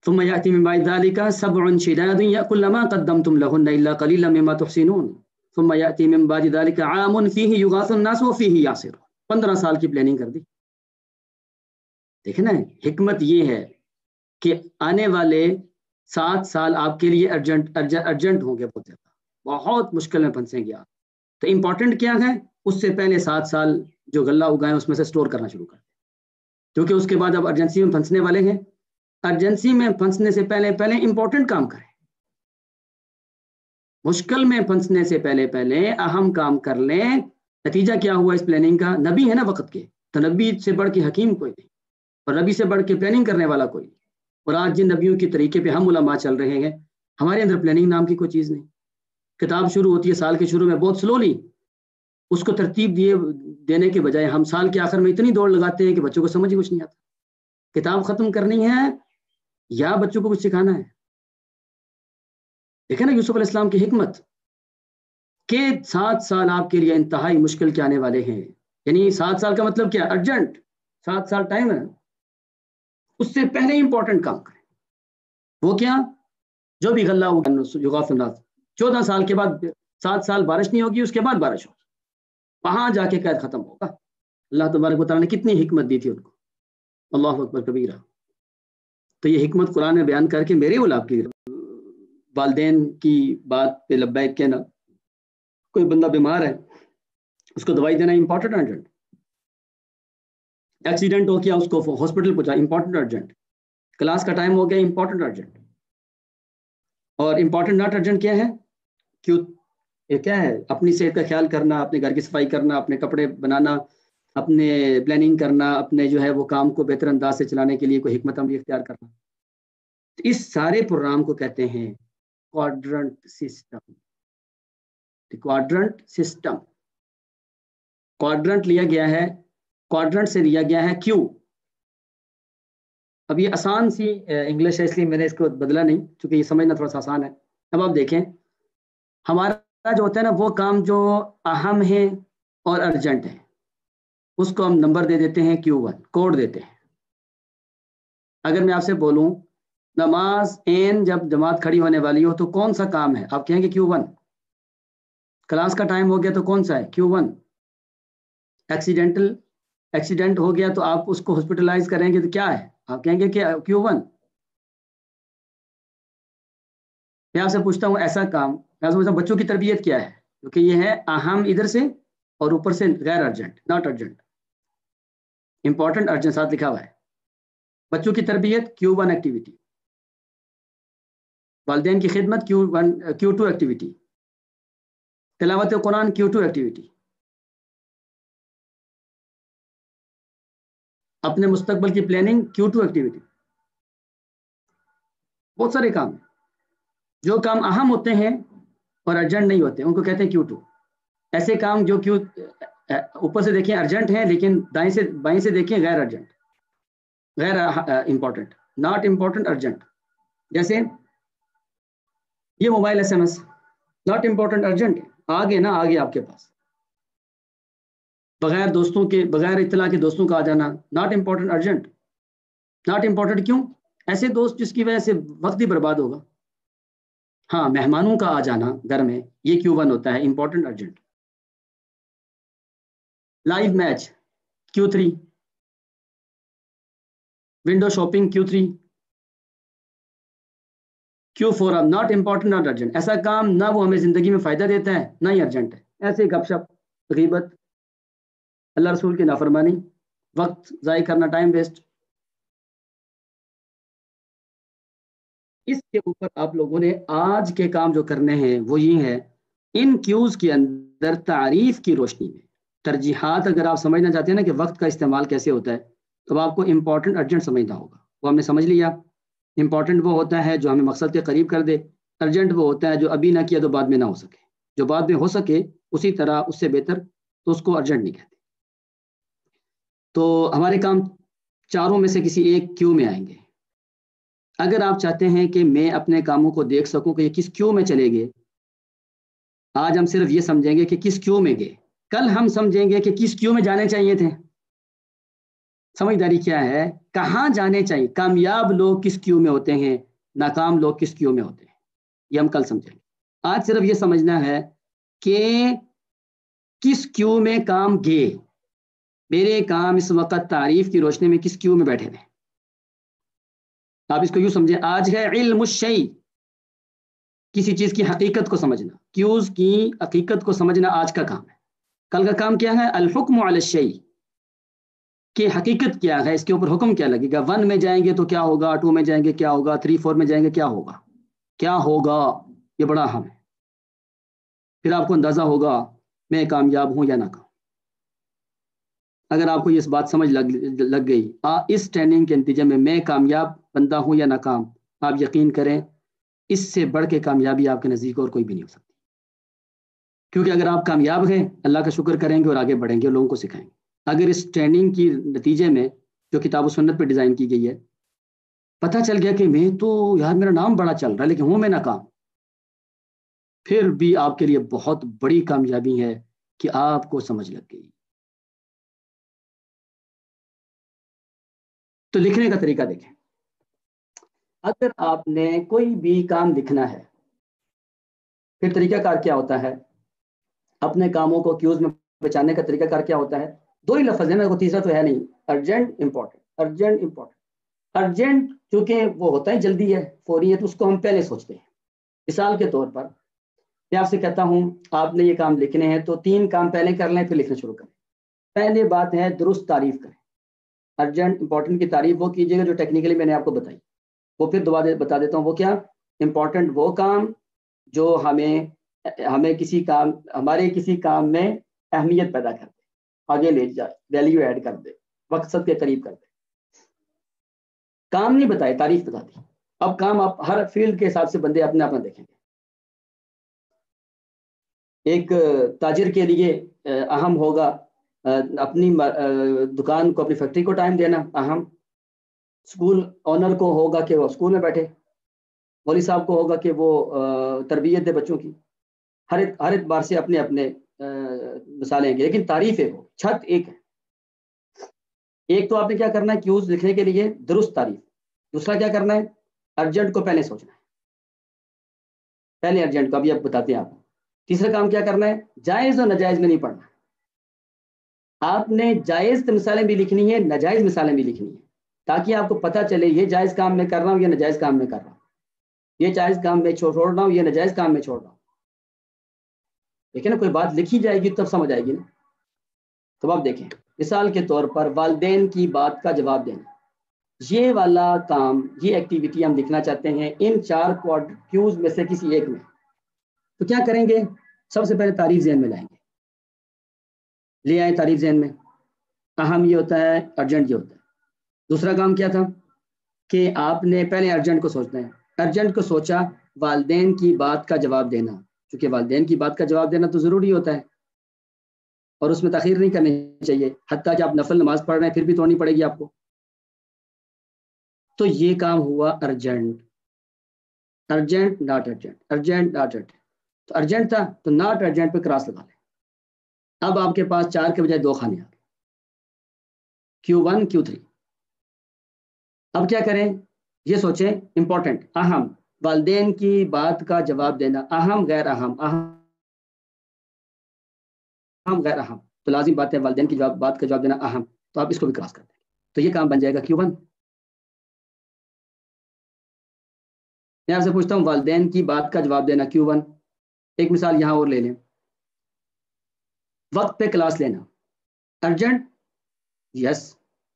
ثم يأتي من بعد ذلك 7 شداد يأكل ما قدمتم لهن إلا قليلا مما تحسنون ثم يأتي من بعد ذلك عام فيه يغاث الناس وفيه يعصرون. 15 سال کی پلاننگ کر دی. دیکھیں نا حکمت یہ ہے کہ آنے والے 7 سال آپ کے لیے ارجنٹ ہوں گے, بہت مشکل میں پھنسیں گے آپ. تو امپورٹنٹ کیا ہے, اس سے پہلے 7 سال جو غلہ اگائیں اس میں سے سٹور کرنا شروع کر دیں, کیونکہ اس کے بعد اب ارجنسی میں پھنسنے والے ہیں. ارجنسی میں پھنسنے سے پہلے امپورٹنٹ کام کریں, مشکل میں پھنسنے سے پہلے اہم کام کر لیں. نتیجہ کیا ہوا اس پلاننگ کا؟ نبی ہے نا وقت کے, تو نبی سے بڑھ کے حکیم کوئی نہیں, اور نبی سے بڑھ کے پلاننگ کرنے والا کوئی نہیں. اور آج جن نبیوں کے طریقے پہ ہم علماء چل رہے ہیں, ہمارے اندر پلاننگ نام کی کوئی چیز نہیں. کتاب شروع ہوتی ہے سال کے شروع میں بہت سلولی, اس کو ترتیب دینے کے بجائے ہم سال کے آخر میں اتنی دوڑ لگاتے ہیں کہ بچوں کو سمجھ ہی کچھ نہیں آتا. کتاب ختم کرنی ہے یا بچوں کو کچھ سکھانا ہے؟ دیکھیں نا یوسف علیہ السلام کی حکمت کہ 7 سال آپ کے لیے انتہائی مشکل کے آنے والے ہیں. یعنی 7 سال کا مطلب کیا؟ ارجنٹ 7 سال ٹائم ہے, اس سے پہلے امپورٹنٹ کام کریں. وہ کیا؟ جو بھی غلہ یغاث الناس, 14 سال کے بعد 7 سال بارش نہیں ہوگی, اس کے بعد بارش ہوگی, وہاں جا کے قید ختم ہوگا. اللہ تبارک و تعالیٰ نے کتنی حکمت دی تھی ان کو, اللہ اکبر کبیرہ. تو یہ حکمت قرآن میں بیان کر کے میرے آپ کی والدین کی بات پہ لبیک کہنا. کوئی بندہ بیمار ہے, اس کو دوائی دینا امپورٹنٹ ارجنٹ. ایکسیڈنٹ ہو گیا, اس کو ہاسپٹل پہنچا, امپورٹنٹ ارجنٹ. کلاس کا ٹائم ہو گیا, امپورٹنٹ ارجنٹ. اور امپورٹنٹ ناٹ ارجنٹ کیا ہے؟ کیوں یہ کیا ہے؟ اپنی صحت کا خیال کرنا, اپنے گھر کی صفائی کرنا, اپنے کپڑے بنانا, اپنے پلاننگ کرنا, اپنے جو ہے وہ کام کو بہتر انداز سے چلانے کے لیے کوئی حکمت عملی اختیار کرنا. اس سارے پروگرام کو کہتے ہیں کوادرنٹ سسٹم. کوادرنٹ سسٹم, کوادرنٹ لیا گیا ہے, کوادرنٹ سے لیا گیا ہے کیو. اب یہ آسان سی انگلش ہے اس لیے میں نے اس کو بدلا نہیں, چونکہ یہ سمجھنا تھوڑا سا آسان ہے. اب آپ دیکھیں ہمارا جو ہوتا ہے نا وہ کام جو اہم ہے اور ارجنٹ ہے, اس کو ہم نمبر دے دیتے ہیں Q1, کوڈ دیتے ہیں. اگر میں آپ سے بولوں نماز این جب جماعت کھڑی ہونے والی ہو تو کون سا کام ہے, آپ کہیں گے Q1. کلاس کا ٹائم ہو گیا تو کون سا ہے؟ Q1. ایکسیڈنٹ ہو گیا تو آپ اس کو ہاسپٹلائز کریں گے تو کیا ہے؟ آپ کہیں گے کہ Q1. میں آپ سے پوچھتا ہوں ایسا کام, میں پوچھتا ہوں بچوں کی تربیت کیا ہے؟ کیونکہ یہ ہے اہم ادھر سے اور اوپر سے غیر urgent, not urgent. Important urgent ساتھ لکھا ہوا ہے. بچوں کی تربیت Q1 ایکٹیویٹی, والدین کی خدمت Q2 ایکٹیویٹی, تلاوت قرآن Q2 ایکٹیویٹی, اپنے مستقبل کی پلاننگ Q2 ایکٹیویٹی. بہت سارے کام ہیں. جو کام اہم ہوتے ہیں اور ارجنٹ نہیں ہوتے ان کو کہتے ہیں Q2. ایسے کام جو اوپر سے دیکھیں ارجنٹ ہیں لیکن دائیں سے بائیں سے دیکھیں غیر ارجنٹ, غیر امپورٹنٹ, ناٹ امپورٹنٹ ارجنٹ. جیسے یہ mobile SMS, not important urgent, آگے نا آگے آپ کے پاس, بغیر دوستوں کے, بغیر اطلاع کے دوستوں کا آ جانا, not important urgent. Not important کیوں؟ ایسے دوست جس کی وجہ سے وقت ہی برباد ہوگا. ہاں مہمانوں کا آ جانا گھر میں, یہ Q1 ہوتا ہے, important urgent. Live match Q3, window shopping Q3, Q4 اب ناٹ امپورٹنٹ ناٹ ارجنٹ. ایسا کام نہ وہ ہمیں زندگی میں فائدہ دیتا ہے نہ ہی ارجنٹ ہے. ایسے گپ شپ, غیبت, اللہ رسول کی نافرمانی, وقت ضائع کرنا, ٹائم ویسٹ. اس کے اوپر آپ لوگوں نے آج کے کام جو کرنے ہیں وہ یہ ہے, ان کیوز کے اندر تعریف کی روشنی میں ترجیحات اگر آپ سمجھنا چاہتے ہیں نا کہ وقت کا استعمال کیسے ہوتا ہے تو آپ کو امپورٹنٹ ارجنٹ سمجھنا ہوگا. وہ ہم نے سمجھ لیا. امپورٹنٹ وہ ہوتا ہے جو ہمیں مقصد کے قریب کر دے, ارجنٹ وہ ہوتا ہے جو ابھی نہ کیا تو بعد میں نہ ہو سکے, جو بعد میں ہو سکے اسی طرح اس سے بہتر, تو اس کو ارجنٹ نہیں کہتے. تو ہمارے کام چاروں میں سے کسی ایک کیو میں آئیں گے. اگر آپ چاہتے ہیں کہ میں اپنے کاموں کو دیکھ سکوں کہ یہ کس کیو میں چلے گئے، آج ہم صرف یہ سمجھیں گے کہ کس کیو میں گئے، کل ہم سمجھیں گے کہ کس کیو میں جانے چاہیے تھے. سمجھداری کیا ہے؟ کہاں جانے چاہیے. کامیاب لوگ کس کیو میں ہوتے ہیں، ناکام لوگ کس کیو میں ہوتے ہیں، یہ ہم کل سمجھیں گے. آج صرف یہ سمجھنا ہے کہ کس کیو میں کام گئے. میرے کام اس وقت تعریف کی روشنی میں کس کیو میں بیٹھے تھے. آپ اس کو یوں سمجھیں، آج ہے علم الشیء، کسی چیز کی حقیقت کو سمجھنا، کیوز کی حقیقت کو سمجھنا آج کا کام ہے. کل کا کام کیا ہے؟ الحکم علی الشیء، کہ حقیقت کیا ہے، اس کے اوپر حکم کیا لگے گا. 1 میں جائیں گے تو کیا ہوگا، 2 میں جائیں گے کیا ہوگا، 3 4 میں جائیں گے کیا ہوگا، کیا ہوگا. یہ بڑا اہم ہے. پھر آپ کو اندازہ ہوگا میں کامیاب ہوں یا ناکام. اگر آپ کو یہ بات سمجھ لگ گئی اس ٹریننگ کے نتیجے میں کامیاب بندہ ہوں یا ناکام، آپ یقین کریں اس سے بڑھ کے کامیابی آپ کے نزدیک اور کوئی بھی نہیں ہو سکتی. کیونکہ اگر آپ کامیاب ہیں اللہ کا شکر کریں گے اور آگے بڑھیں گے اور لوگوں کو سکھائیں گے. اگر اس ٹریننگ کی نتیجے میں جو کتاب و سنت پہ ڈیزائن کی گئی ہے، پتہ چل گیا کہ میں تو یار میرا نام بڑا چل رہا ہے لیکن ہوں میں ناکام، پھر بھی آپ کے لیے بہت بڑی کامیابی ہے کہ آپ کو سمجھ لگ گئی. تو لکھنے کا طریقہ دیکھیں. اگر آپ نے کوئی بھی کام لکھنا ہے، پھر طریقہ کار کیا ہوتا ہے؟ اپنے کاموں کو کیوز میں بچانے کا طریقہ کار کیا ہوتا ہے؟ 2 ہی لفظ ہیں نا، تیسرا تو ہے نہیں. Urgent important, urgent important. Urgent چونکہ وہ ہوتا ہے جلدی ہے، فوری ہے، تو اس کو ہم پہلے سوچتے ہیں. مثال کے طور پر میں آپ سے کہتا ہوں آپ نے یہ کام لکھنے ہیں تو 3 کام پہلے کر لیں پھر لکھنا شروع کریں. پہلی بات ہے درست تعریف کریں. ارجنٹ امپورٹنٹ کی تعریف وہ کیجیے گا جو ٹیکنیکلی میں نے آپ کو بتائی. وہ پھر دوبارہ بتا دیتا ہوں وہ کیا. امپورٹنٹ وہ کام جو ہمیں کسی کام، ہمارے کسی کام میں اہمیت پیدا کر دے، آگے لے جائے، ویلیو ایڈ کر دے، مقصد کے قریب کر دے. کام نہیں بتائے، تعریف بتا دی. اب کام آپ ہر فیلڈ کے حساب سے بندے اپنا اپنا دیکھیں گے. ایک تاجر کے لیے اہم ہوگا اپنی دکان کو، اپنی فیکٹری کو ٹائم دینا اہم. اسکول اونر کو ہوگا کہ وہ اسکول میں بیٹھے. مولوی صاحب کو ہوگا کہ وہ تربیت دے بچوں کی. ہر اعتبار سے اپنے اپنے مثالیں گے، لیکن تعریف ایک ہو، چھت ایک ہے. ایک تو آپ نے کیا کرنا ہے کیوز لکھنے کے لیے درست تعریف. دوسرا کیا کرنا ہے؟ ارجنٹ کو پہلے سوچنا ہے، پہلے ارجنٹ کو ابھی آپ بتاتے ہیں آپ. تیسرا کام کیا کرنا ہے؟ جائز اور ناجائز میں نہیں پڑھنا. آپ نے جائز مثالیں بھی لکھنی ہے، ناجائز مثالیں بھی لکھنی ہے، تاکہ آپ کو پتہ چلے یہ جائز کام میں کر رہا ہوں یا ناجائز کام میں کر رہا ہوں، یہ جائز کام میں چھوڑ رہا ہوں، یہ ناجائز کام میں چھوڑ رہا ہوں. لیکن کوئی بات لکھی جائے گی تب سمجھ آئے گی نا. تو آپ دیکھیں مثال کے طور پر والدین کی بات کا جواب دینا، یہ والا کام، یہ ایکٹیویٹی ہم لکھنا چاہتے ہیں ان 4 کیوز میں سے کسی ایک میں. تو کیا کریں گے؟ سب سے پہلے تعریف ذہن میں لائیں گے. لے آئیں تعریف ذہن میں. اہم یہ ہوتا ہے، ارجنٹ یہ ہوتا ہے. دوسرا کام کیا تھا کہ آپ نے پہلے ارجنٹ کو سوچنا ہے. ارجنٹ کو سوچا، والدین کی بات کا جواب دینا، کیونکہ والدین کی بات کا جواب دینا تو ضروری ہوتا ہے اور اس میں تاخیر نہیں کرنی چاہیے. حتیٰ کہ آپ نفل نماز پڑھ رہے ہیں پھر بھی توڑنی پڑے گی آپ کو. تو یہ کام ہوا urgent. Urgent not urgent, urgent not urgent. تو ارجنٹ تھا تو ناٹ ارجنٹ پہ کراس لگا لیں. اب آپ کے پاس 4 کے بجائے 2 خانے آ گئے، Q1 Q3. اب کیا کریں؟ یہ سوچیں امپورٹنٹ، اہم، والدین کی بات کا جواب دینا، اہم غیر اہم، اہم غیر اہم. تو لازم بات ہے والدین کی بات کا جواب دینا اہم، تو آپ اس کو بھی کراس کر دیں. تو یہ کام بن جائے گا Q1. میں آپ سے پوچھتا ہوں والدین کی بات کا جواب دینا Q1. ایک مثال یہاں اور لے لیں. وقت پہ کلاس لینا، ارجنٹ یس،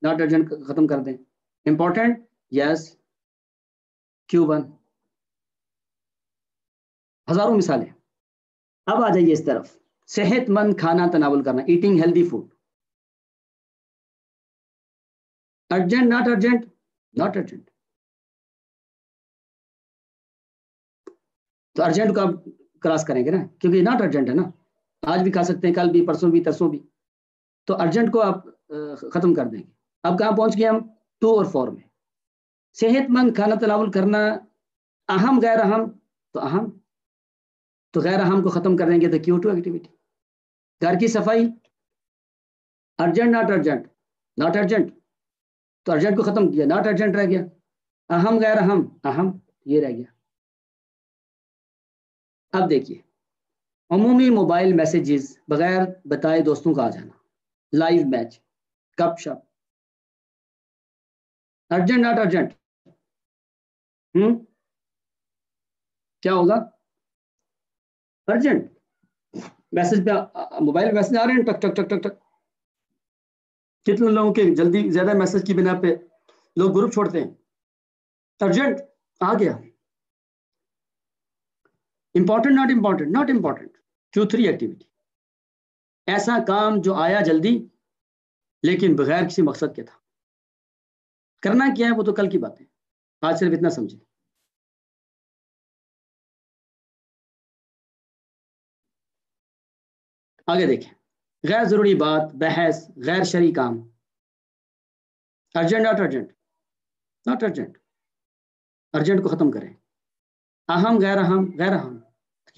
ناٹ ارجنٹ ختم کر دیں. Important yes, Q1. ہزاروں مثالیں. اب آ جائیے اس طرف، صحت مند کھانا تناول کرنا، eating healthy food. Urgent not urgent? Not urgent. تو ارجنٹ کو آپ کراس کریں گے نا، کیونکہ ناٹ ارجنٹ ہے نا. آج بھی کھا سکتے ہیں، کل بھی، پرسوں بھی، ترسوں بھی. تو ارجنٹ کو آپ ختم کر دیں گے. اب کہاں پہنچ گئے ہم؟ تو اور فور میں. صحت مند کھانا تناول کرنا اہم غیر اہم تو اہم، تو غیر اہم کو ختم کریں گے تو Q2 ایکٹیویٹی. گھر کی صفائی urgent not urgent, not urgent تو ارجنٹ کو ختم کیا، ناٹ ارجنٹ رہ گیا. اہم غیر اہم اہم یہ رہ گیا. اب دیکھیے عمومی موبائل میسیجز بغیر بتائے دوستوں کا آ جانا، لائیو میچ، گپ شپ، ارجنٹ ناٹ ارجنٹ. کیا ہوگا؟ ارجنٹ میسج پہ موبائل میسج آ رہے ہیں ٹک ٹک ٹک ٹک ٹک. کتنے لوگوں کے جلدی زیادہ میسج کی بنا پہ لوگ گروپ چھوڑتے ہیں. ارجنٹ آ گیا. Important not important, not important Q3 activity. ایسا کام جو آیا جلدی لیکن بغیر کسی مقصد کے تھا. کرنا کیا ہے وہ تو کل کی بات ہے، آج صرف اتنا سمجھیں. آگے دیکھیں، غیر ضروری بات، بحث، غیر شرعی کام. Urgent not urgent, not urgent, urgent کو ختم کریں. اہم غیر اہم، غیر اہم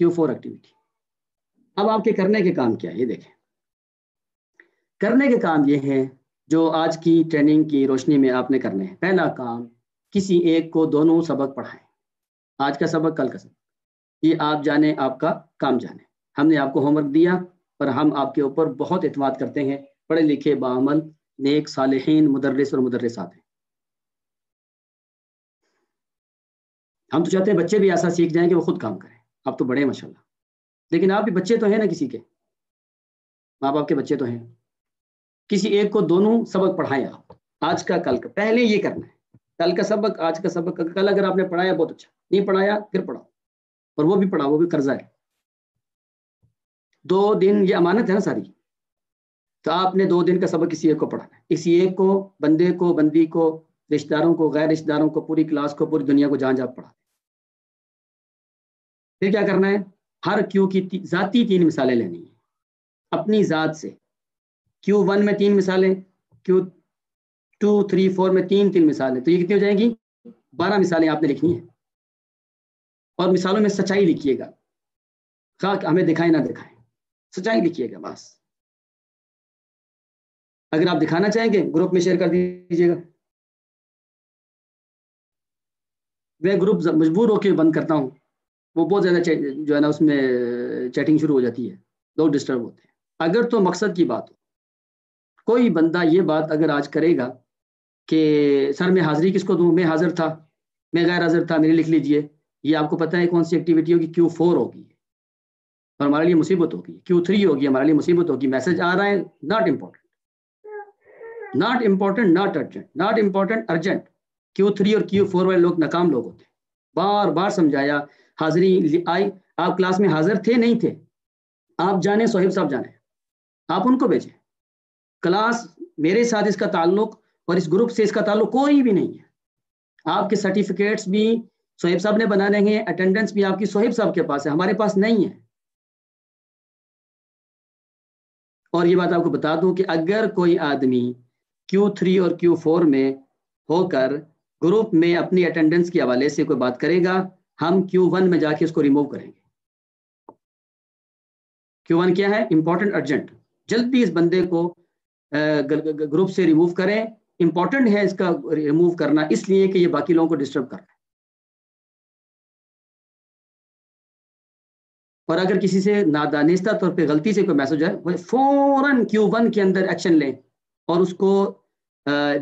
Q4 ایکٹیویٹی. اب آپ کے کرنے کے کام کیا ہے یہ دیکھیں. کرنے کے کام یہ ہیں جو آج کی ٹریننگ کی روشنی میں آپ نے کرنے ہیں. پہلا کام، کسی ایک کو دونوں سبق پڑھائیں. آج کا سبق کل کا سبق، یہ آپ جانیں، آپ کا کام جانیں. ہم نے آپ کو ہوم ورک دیا اور ہم آپ کے اوپر بہت اعتماد کرتے ہیں. پڑھے لکھے باعمل نیک صالحین مدرس اور مدرسات ہیں. ہم تو چاہتے ہیں بچے بھی ایسا سیکھ جائیں کہ وہ خود کام کریں. آپ تو بڑے ہیں ماشاءاللہ، لیکن آپ بھی بچے تو ہیں نا، کسی کے ماں باپ کے بچے تو ہیں. کسی ایک کو دونوں سبق پڑھائیں آپ، آج کا کل کا. پہلے یہ کرنا ہے، کل کا سبق آج کا سبق. کل اگر آپ نے پڑھایا بہت اچھا، نہیں پڑھایا پھر پڑھاؤ، اور وہ بھی پڑھاؤ، وہ بھی قرضہ ہے. 2 دن یہ امانت ہے نا ساری، تو آپ نے 2 دن کا سبق کسی ایک کو پڑھانا ہے. کسی ایک کو، بندے کو، بندی کو، رشتہ داروں کو، غیر رشتہ داروں کو، پوری کلاس کو، پوری دنیا کو، جہاں جہاں پڑھا. پھر کیا کرنا ہے؟ ہر Q کی ذاتی 3 مثالیں لینی ہیں اپنی ذات سے. Q1 میں 3 مثالیں، Q2 3 4 میں 3 مثالیں، تو یہ کتنی ہو جائیں گی؟ 12 مثالیں آپ نے لکھنی ہیں. اور مثالوں میں سچائی لکھیے گا، خواہ ہمیں دکھائیں نہ دکھائیں، سچائی لکھیے گا بس. اگر آپ دکھانا چاہیں گے گروپ میں شیئر کر دیجیے گا. میں گروپ مجبور ہو کے بند کرتا ہوں، وہ بہت زیادہ جو ہے نا اس میں چیٹنگ شروع ہو جاتی ہے، لوگ ڈسٹرب ہوتے ہیں. اگر تو مقصد کی بات ہو، کوئی بندہ یہ بات اگر آج کرے گا کہ سر میں حاضری کس کو دوں، میں حاضر تھا، میں غیر حاضر تھا، میرے لکھ لیجئے. یہ آپ کو پتہ ہے کون سی ایکٹیویٹی ہوگی؟ Q4 ہوگی، اور ہمارے لیے مصیبت ہوگی. Q3 ہوگی، ہمارے لیے مصیبت ہوگی. میسج آ رہا ہے، not important, not important, not urgent, not important urgent. Q3 اور Q4 والے لوگ ناکام لوگ ہوتے ہیں. بار بار سمجھایا، حاضری آئی، آپ کلاس میں حاضر تھے نہیں تھے، آپ جانے، صہیب صاحب جانے، آپ ان کو بھیجیں. کلاس میرے ساتھ اس کا تعلق اور اس گروپ سے اس کا تعلق کوئی بھی نہیں ہے. آپ کے سرٹیفکیٹس بھی صہیب صاحب نے بنانے ہیں، اٹینڈنس بھی آپ کی صہیب صاحب کے پاس ہے، ہمارے پاس نہیں ہے. اور یہ بات آپ کو بتا دوں کہ اگر کوئی آدمی Q3 اور Q4 میں ہو کر گروپ میں اپنی اٹینڈنس کے حوالے سے کوئی بات کرے گا، ہم Q1 میں جا کے اس کو ریموو کریں گے. Q1 کیا ہے؟ Important urgent. جلدی اس بندے کو گروپ سے ریموو کریں. امپورٹنٹ ہے اس کا ریموو کرنا، اس لیے کہ یہ باقی لوگوں کو ڈسٹرب کر رہا ہے. اور اگر کسی سے نادانستہ طور پہ غلطی سے کوئی میسج ہے، وہ فوراً Q1 کے اندر ایکشن لیں اور اس کو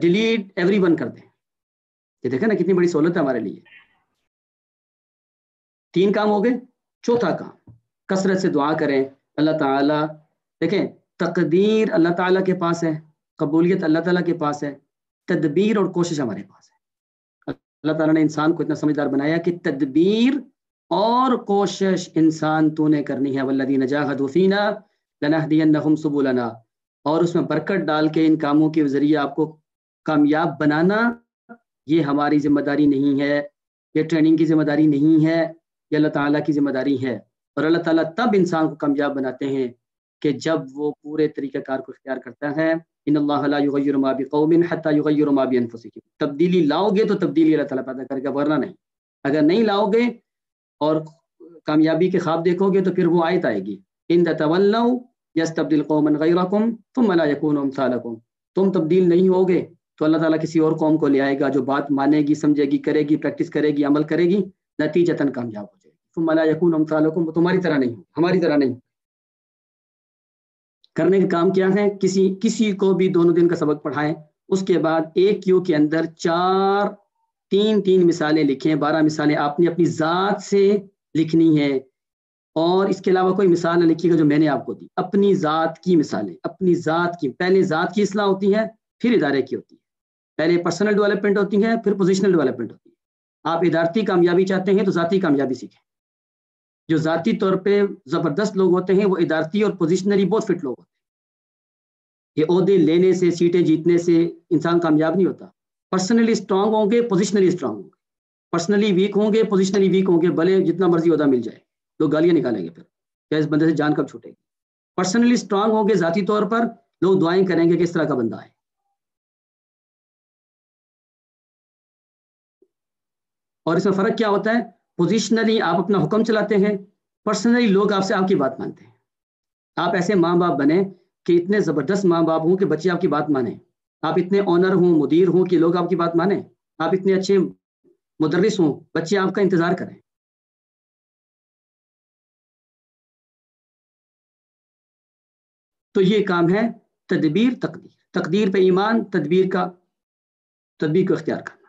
ڈیلیٹ ایوری ون کر دیں. یہ دیکھیں نا کتنی بڑی سہولت ہے ہمارے لیے. 3 کام ہو گئے. چوتھا کام، کثرت سے دعا کریں. اللہ تعالیٰ، دیکھیں تقدیر اللہ تعالیٰ کے پاس ہے، قبولیت اللہ تعالیٰ کے پاس ہے، تدبیر اور کوشش ہمارے پاس ہے. اللہ تعالیٰ نے انسان کو اتنا سمجھدار بنایا کہ تدبیر اور کوشش انسان تو نے کرنی ہے. والذین جاہدوا فینا لنہدینہم سبلنا. اور اس میں برکت ڈال کے ان کاموں کے ذریعے آپ کو کامیاب بنانا، یہ ہماری ذمہ داری نہیں ہے، یہ ٹریننگ کی ذمہ داری نہیں ہے، یہ اللہ تعالیٰ کی ذمہ داری ہے. اور اللہ تعالیٰ تب انسان کو کامیاب بناتے ہیں کہ جب وہ پورے طریقہ کار کو اختیار کرتا ہے، ان اللہ لا یغیر ما بقوم حتی یغیروا ما بانفسہم، تبدیلی لاؤ گے تو تبدیلی اللہ تعالیٰ پیدا کرے گا، ورنہ نہیں. اگر نہیں لاؤ گے اور کامیابی کے خواب دیکھو گے تو پھر وہ آیت آئے گی، ان تتولوا یستبدل قوما غیرکم ثم لا یکونوا امثالکم، تم تبدیل نہیں ہوگے تو اللہ تعالیٰ کسی اور قوم کو لے آئے گا جو بات مانے گی، سمجھے گی، کرے گی، پریکٹس کرے گی، عمل کرے گی، نتیجتاً کامیاب ہو جائے گی. ثم لا یکونوا امثالکم، وہ تمہاری طرح نہیں، ہماری طرح نہیں. کرنے کا کام کیا ہے؟ کسی کو بھی 2 دن کا سبق پڑھائیں، اس کے بعد ایک کیو کے اندر 3 مثالیں لکھیں. 12 مثالیں آپ نے اپنی ذات سے لکھنی ہے، اور اس کے علاوہ کوئی مثال نہ لکھیے گا جو میں نے آپ کو دی. اپنی ذات کی مثالیں، اپنی ذات کی. پہلے ذات کی اصلاح ہوتی ہے، پھر ادارے کی ہوتی ہے. پہلے پرسنل ڈیولپمنٹ ہوتی ہے، پھر پوزیشنل ڈیولپمنٹ ہوتی ہے. آپ ادارتی کامیابی چاہتے ہیں تو ذاتی کامیابی سیکھیں. جو ذاتی طور پہ زبردست لوگ ہوتے ہیں وہ ادارتی اور پوزیشنلی بہت فٹ لوگ ہوتے ہیں. یہ عہدے لینے سے، سیٹیں جیتنے سے انسان کامیاب نہیں ہوتا. پرسنلی اسٹرانگ ہوں گے، پوزیشنلی اسٹرانگ ہوں گے. پرسنلی ویک ہوں گے، پوزیشنلی ویک ہوں گے، بھلے جتنا مرضی عہدہ مل جائے، لوگ گالیاں نکالیں گے، پھر کیا اس بندے سے جان کب چھوٹے گی. پرسنلی اسٹرانگ ہوں گے ذاتی طور پر، لوگ دعائیں کریں گے کہ اس طرح کا بندہ ہے. اور اس میں فرق کیا ہوتا ہے؟ پوزیشنلی آپ اپنا حکم چلاتے ہیں، پرسنلی لوگ آپ سے آپ کی بات مانتے ہیں. آپ ایسے ماں باپ بنیں کہ اتنے زبردست ماں باپ ہوں کہ بچے آپ کی بات مانیں. آپ اتنے آنر ہوں، مدیر ہوں کہ لوگ آپ کی بات مانیں. آپ اتنے اچھے مدرس ہوں، بچے آپ کا انتظار کریں. تو یہ کام ہے تدبیر، تقدیر پہ ایمان، تدبیر کو اختیار کرنا.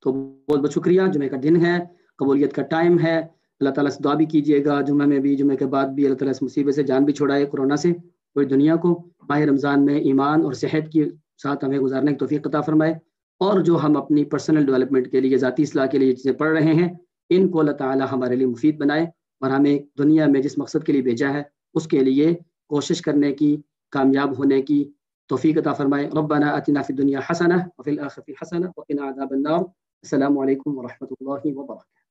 تو بہت بہت شکریہ. جمعے کا دن ہے، قبولیت کا ٹائم ہے. اللہ تعالیٰ سے دعا بھی کیجیے گا جمعے میں بھی، جمعے کے بعد بھی اللہ تعالیٰ اس مصیبت سے جان بھی چھڑائے، کورونا سے، پوری دنیا کو. ماہ رمضان میں ایمان اور صحت کے ساتھ ہمیں گزارنے کی توفیق عطا فرمائے. اور جو ہم اپنی پرسنل ڈیولپمنٹ کے لیے، ذاتی اصلاح کے لیے یہ چیزیں پڑھ رہے ہیں، ان کو اللہ تعالیٰ ہمارے لیے مفید بنائے، اور ہمیں دنیا میں جس مقصد کے لیے بھیجا ہے اس کے لیے کوشش کرنے کی، کامیاب ہونے کی توفیق عطا فرمائے. ربنا آتنا فی الدنیا حسنہ وفی الآخرۃ حسنہ وقنا عذاب النار. السلام علیکم ورحمۃ اللہ وبرکاتہ.